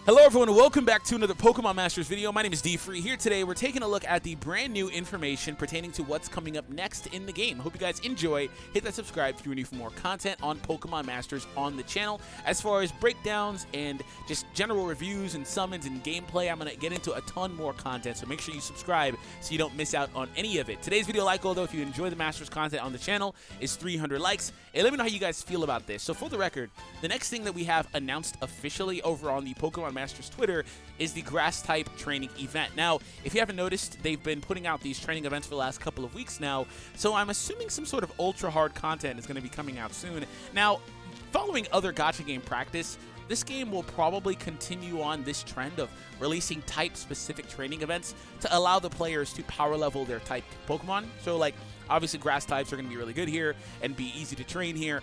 Hello everyone, and welcome back to another Pokemon Masters video. My name is D-Free. Here today, we're taking a look at the brand new information pertaining to what's coming up next in the game. Hope you guys enjoy. Hit that subscribe if you're new for more content on Pokemon Masters on the channel. As far as breakdowns and just general reviews and summons and gameplay, I'm going to get into a ton more content, so make sure you subscribe so you don't miss out on any of it. Today's video like goal, though, if you enjoy the Masters content on the channel, is 300 likes. And let me know how you guys feel about this. So for the record, the next thing that we have announced officially over on the Pokemon Masters Twitter is the grass type training event. Now, if you haven't noticed, they've been putting out these training events for the last couple of weeks now, so I'm assuming some sort of ultra hard content is going to be coming out soon. Now, following other gacha game practice, this game will probably continue on this trend of releasing type-specific training events to allow the players to power level their type Pokemon. So, like, obviously grass types are going to be really good here and be easy to train here.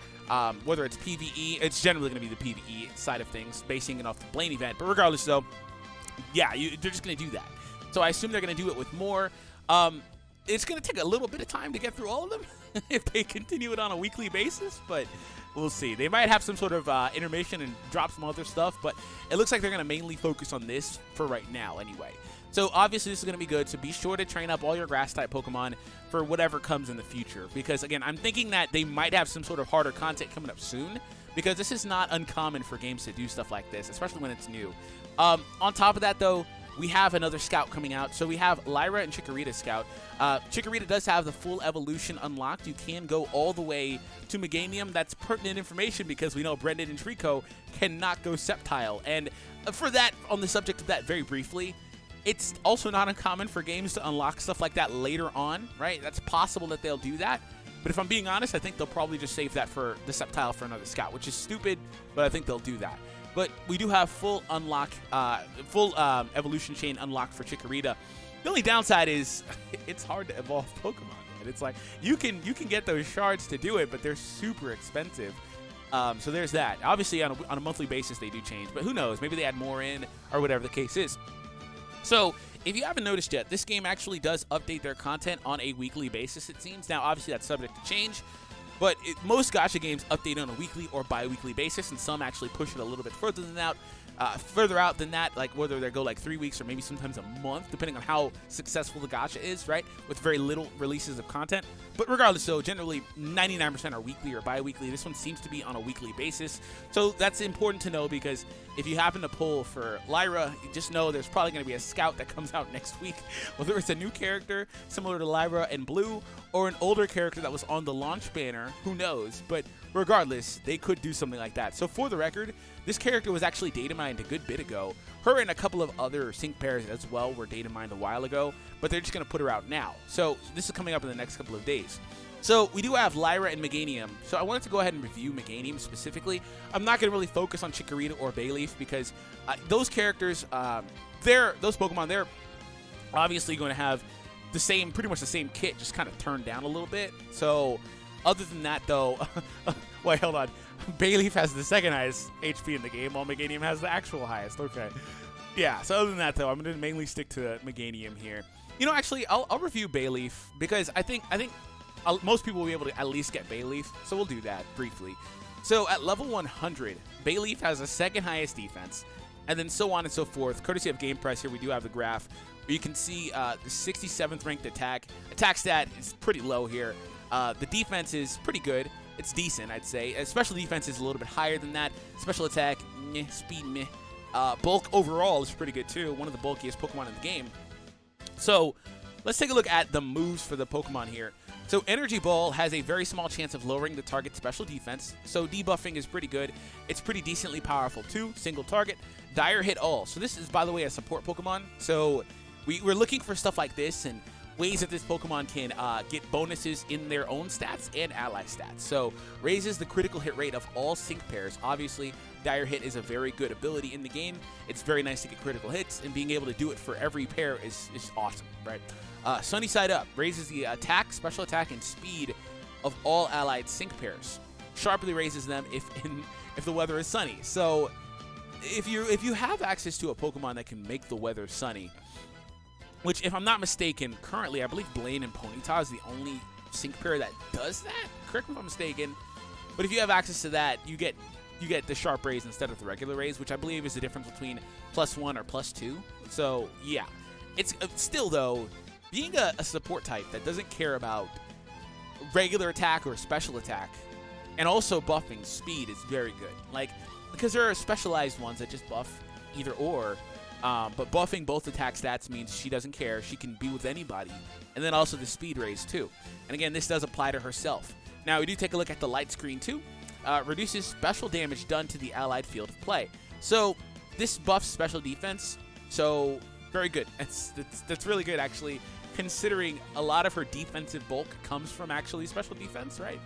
Whether it's PvE, it's generally going to be the PvE side of things, basing it off the Blaine event. But regardless, though, yeah, they're just going to do that. So I assume they're going to do it with more. It's going to take a little bit of time to get through all of them if they continue it on a weekly basis, but we'll see. They might have some sort of intermission and drop some other stuff, but it looks like they're going to mainly focus on this for right now anyway. So obviously this is going to be good, so be sure to train up all your grass-type Pokemon for whatever comes in the future. Because, again, I'm thinking that they might have some sort of harder content coming up soon, because this is not uncommon for games to do stuff like this, especially when it's new. On top of that, though, we have another Scout coming out. So we have Lyra and Chikorita Scout. Chikorita does have the full evolution unlocked. You can go all the way to Meganium. That's pertinent information because we know Brendan and Trico cannot go Sceptile. And for that, on the subject of that very briefly, it's also not uncommon for games to unlock stuff like that later on, right? That's possible that they'll do that. But if I'm being honest, I think they'll probably just save that for the Sceptile for another Scout, which is stupid, but I think they'll do that. But we do have full unlock, evolution chain unlocked for Chikorita. The only downside is it's hard to evolve Pokemon. Man. It's like you can get those shards to do it, but they're super expensive. So there's that. Obviously, on a monthly basis, they do change, but who knows? Maybe they add more in or whatever the case is. So, if you haven't noticed yet, this game actually does update their content on a weekly basis, it seems. Now, obviously, that's subject to change, but most gacha games update on a weekly or bi-weekly basis, and some actually push it a little bit further out than that, like whether they go like 3 weeks or maybe sometimes a month, depending on how successful the gacha is, right? With very little releases of content. But regardless, so generally 99% are weekly or bi-weekly. This one seems to be on a weekly basis. So that's important to know because if you happen to pull for Lyra, just know there's probably going to be a Scout that comes out next week. Whether it's a new character similar to Lyra and Blue or an older character that was on the launch banner, who knows? But regardless, they could do something like that. So for the record, this character was actually data mined a good bit ago. Her and a couple of other sync pairs as well were data mined a while ago, but they're just going to put her out now. So this is coming up in the next couple of days. So we do have Lyra and Meganium. So I wanted to go ahead and review Meganium specifically. I'm not going to really focus on Chikorita or Bayleaf because those characters, those Pokemon, they're obviously going to have the same, pretty much the same kit, just kind of turned down a little bit. So other than that, though, wait, hold on. Bayleaf has the second highest HP in the game, while Meganium has the actual highest. Okay. Yeah, so other than that, though, I'm going to mainly stick to Meganium here. You know, actually, I'll review Bayleaf because I think most people will be able to at least get Bayleaf, so we'll do that briefly. So at level 100, Bayleaf has the second highest defense, and then so on and so forth. Courtesy of Game Press here, we do have the graph where you can see the 67th ranked attack. Attack stat is pretty low here. The defense is pretty good. It's decent, I'd say. Special defense is a little bit higher than that. Special attack, meh. Speed, meh. Bulk overall is pretty good, too. One of the bulkiest Pokemon in the game. So, let's take a look at the moves for the Pokemon here. So, Energy Ball has a very small chance of lowering the target's special defense. So, debuffing is pretty good. It's pretty decently powerful, too. Single target. Dire Hit All. So, this is, by the way, a support Pokemon. So, we're looking for stuff like this and ways that this Pokemon can get bonuses in their own stats and ally stats. So, raises the critical hit rate of all sync pairs. Obviously, Dire Hit is a very good ability in the game. It's very nice to get critical hits, and being able to do it for every pair is awesome, right? Sunny Side Up raises the attack, special attack, and speed of all allied sync pairs. Sharply raises them if the weather is sunny. So, if you have access to a Pokemon that can make the weather sunny, which, if I'm not mistaken, currently, I believe Blaine and Ponyta is the only sync pair that does that. Correct me if I'm mistaken. But if you have access to that, you get you get the sharp rays instead of the regular rays, which I believe is the difference between +1 or +2. So yeah, it's still though, being a support type that doesn't care about regular attack or special attack, and also buffing speed is very good. Like, because there are specialized ones that just buff either or, but buffing both attack stats means she doesn't care. She can be with anybody. And then also the speed raise too. And again, this does apply to herself. Now we do take a look at the light screen too. Reduces special damage done to the allied field of play. So this buffs special defense. So very good. That's really good actually, considering a lot of her defensive bulk comes from actually special defense, right?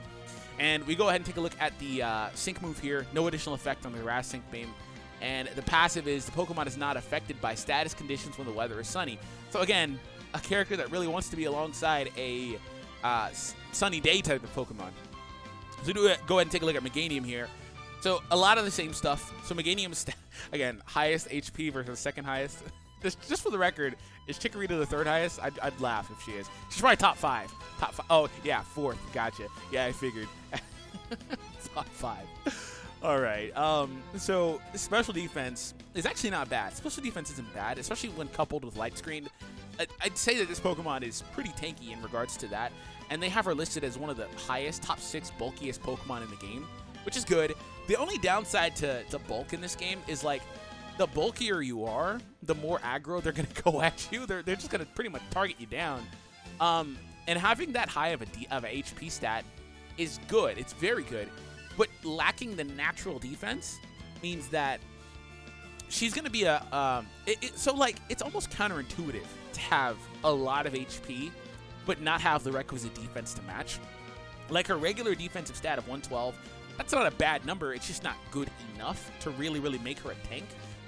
And we go ahead and take a look at the sync move here. No additional effect on the harass sync beam. And the passive is the Pokemon is not affected by status conditions when the weather is sunny. So again, a character that really wants to be alongside a sunny day type of Pokemon. So go ahead and take a look at Meganium here. So a lot of the same stuff. So Meganium's, again, highest HP versus second highest. Just for the record, is Chikorita the third highest? I'd laugh if she is. She's probably top five. Top five. Oh, yeah, fourth. Gotcha. Yeah, I figured. Top five. All right. So special defense is actually not bad. Special defense isn't bad, especially when coupled with light screen. I'd say that this Pokemon is pretty tanky in regards to that, and they have her listed as one of the highest, top 6 bulkiest Pokemon in the game, which is good. The only downside to bulk in this game is, like, the bulkier you are, the more aggro they're going to go at you. They're just going to pretty much target you down. And having that high of a HP stat is good. It's very good. But lacking the natural defense means that she's going to be so, like, it's almost counterintuitive to have a lot of HP but not have the requisite defense to match. Like, her regular defensive stat of 112, that's not a bad number. It's just not good enough to really make her a tank.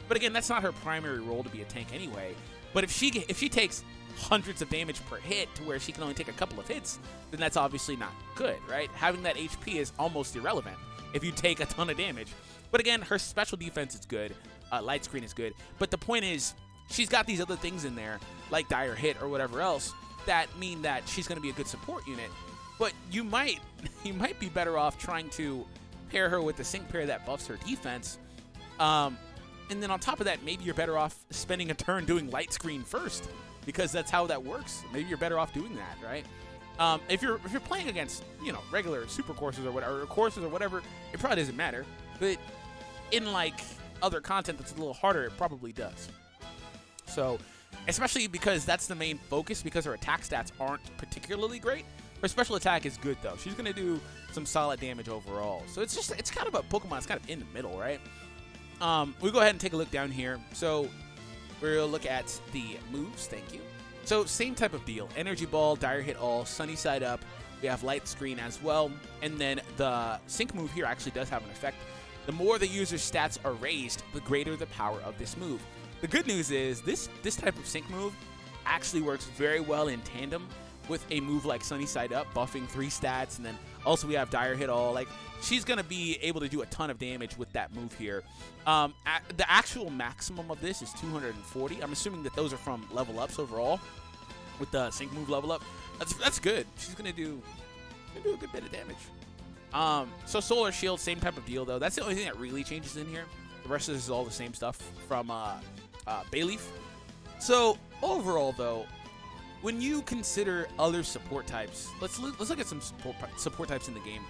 But again, that's not her primary role to be a tank anyway. But if she takes hundreds of damage per hit to where she can only take a couple of hits, then that's obviously not good, right? Having that HP is almost irrelevant if you take a ton of damage. But again, her special defense is good. Light screen is good. But the point is, she's got these other things in there, like Dire Hit or whatever else, that mean that she's going to be a good support unit. But you might be better off trying to pair her with the sync pair that buffs her defense. And then on top of that, maybe you're better off spending a turn doing light screen first, because that's how that works. Maybe you're better off doing that, right? If you're playing against, regular super courses or whatever, it probably doesn't matter. But in, like, other content that's a little harder, it probably does. So, especially because that's the main focus, because her attack stats aren't particularly great. Her special attack is good, though. She's going to do some solid damage overall. So it's kind of a Pokemon. It's kind of in the middle, right? We'll go ahead and take a look down here. So we'll look at the moves. Thank you. So same type of deal. Energy Ball, Dire Hit All, Sunny Side Up. We have Light Screen as well. And then the sync move here actually does have an effect. The more the user's stats are raised, the greater the power of this move. The good news is this type of sync move actually works very well in tandem with a move like Sunny Side Up, buffing 3 stats, and then also we have Dire Hit All. Like, she's going to be able to do a ton of damage with that move here. The actual maximum of this is 240. I'm assuming that those are from level ups overall with the sync move level up. That's good. She's going to do a good bit of damage. So Solar Shield, same type of deal, though. That's the only thing that really changes in here. The rest of this is all the same stuff from Bayleaf. So overall, though, when you consider other support types, let's look at some support types in the game.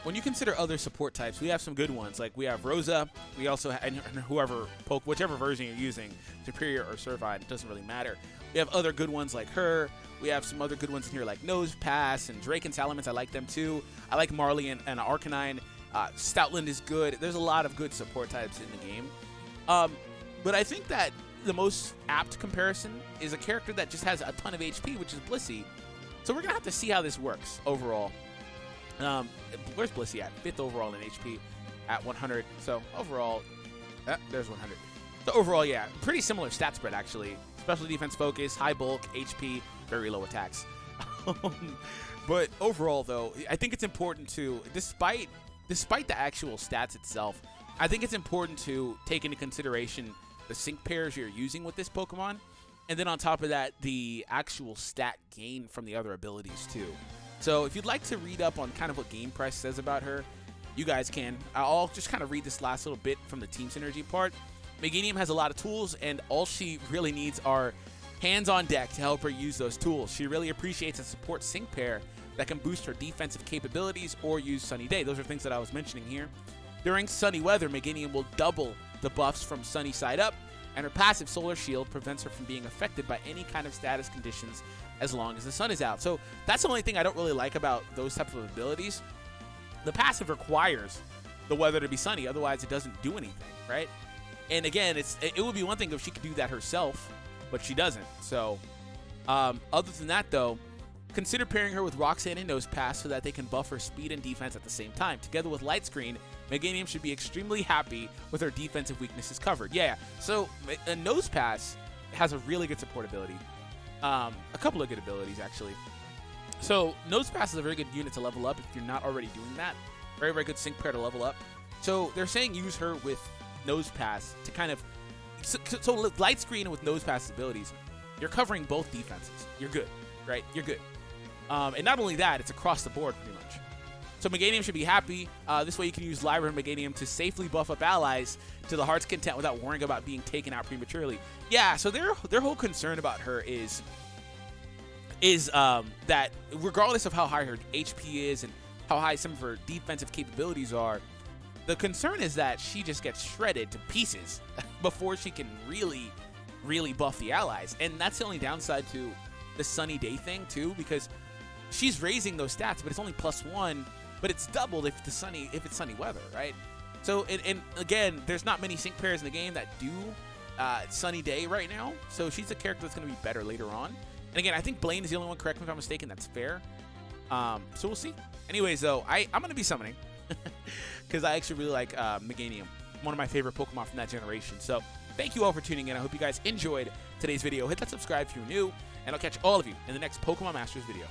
When you consider other support types, we have some good ones. Like, we have Rosa. We also have, and whichever version you're using, Superior or Servine, it doesn't really matter. We have other good ones like her. We have some other good ones in here like Nose Pass and Drake and Salamence. I like them too. I like Marley and Arcanine. Stoutland is good. There's a lot of good support types in the game. But I think that the most apt comparison is a character that just has a ton of HP, which is Blissey. So we're going to have to see how this works overall. Where's Blissey at? 5th overall in HP at 100. So overall, there's 100. So overall, yeah, pretty similar stat spread, actually. Special defense focus, high bulk, HP, very low attacks. But overall, though, I think it's important to, despite the actual stats itself, I think it's important to take into consideration the sync pairs you're using with this Pokemon, and then on top of that, the actual stat gain from the other abilities too. So if you'd like to read up on kind of what GamePress says about her, you guys can. I'll just kind of read this last little bit from the team synergy part. Meganium has a lot of tools, and all she really needs are hands on deck to help her use those tools. She really appreciates a support sync pair that can boost her defensive capabilities or use Sunny Day. Those are things that I was mentioning here. During sunny weather, Meganium will double the buffs from sunny side up, and her passive Solar Shield prevents her from being affected by any kind of status conditions as long as the sun is out. So that's the only thing I don't really like about those types of abilities. The passive requires the weather to be sunny, otherwise it doesn't do anything, right? And again, it would be one thing if she could do that herself, but she doesn't. So other than that, though, consider pairing her with Roxanne and Nose Pass so that they can buff her speed and defense at the same time. Together with Light Screen, Meganium should be extremely happy with her defensive weaknesses covered. Yeah, so a Nose Pass has a really good support ability. A couple of good abilities, actually. So Nose Pass is a very good unit to level up if you're not already doing that. Very, very good sync pair to level up. So they're saying use her with Nose Pass to kind of... So Light Screen with Nose Pass abilities, you're covering both defenses. You're good, right? You're good. And not only that, it's across the board pretty much. So Meganium should be happy. This way you can use Lyra and Meganium to safely buff up allies to the heart's content without worrying about being taken out prematurely. Yeah, so their whole concern about her is that regardless of how high her HP is and how high some of her defensive capabilities are, the concern is that she just gets shredded to pieces before she can really buff the allies. And that's the only downside to the Sunny Day thing too, because she's raising those stats, but it's only +1, but it's doubled if it's sunny weather, right? So and again, there's not many sync pairs in the game that do Sunny Day right now, so she's a character that's going to be better later on. And again, I think Blaine is the only one, correct me if I'm mistaken, that's fair. So we'll see. Anyways, though, I'm going to be summoning because I actually really like Meganium, one of my favorite Pokemon from that generation. So thank you all for tuning in. I hope you guys enjoyed today's video. Hit that subscribe if you're new, and I'll catch all of you in the next Pokemon Masters video.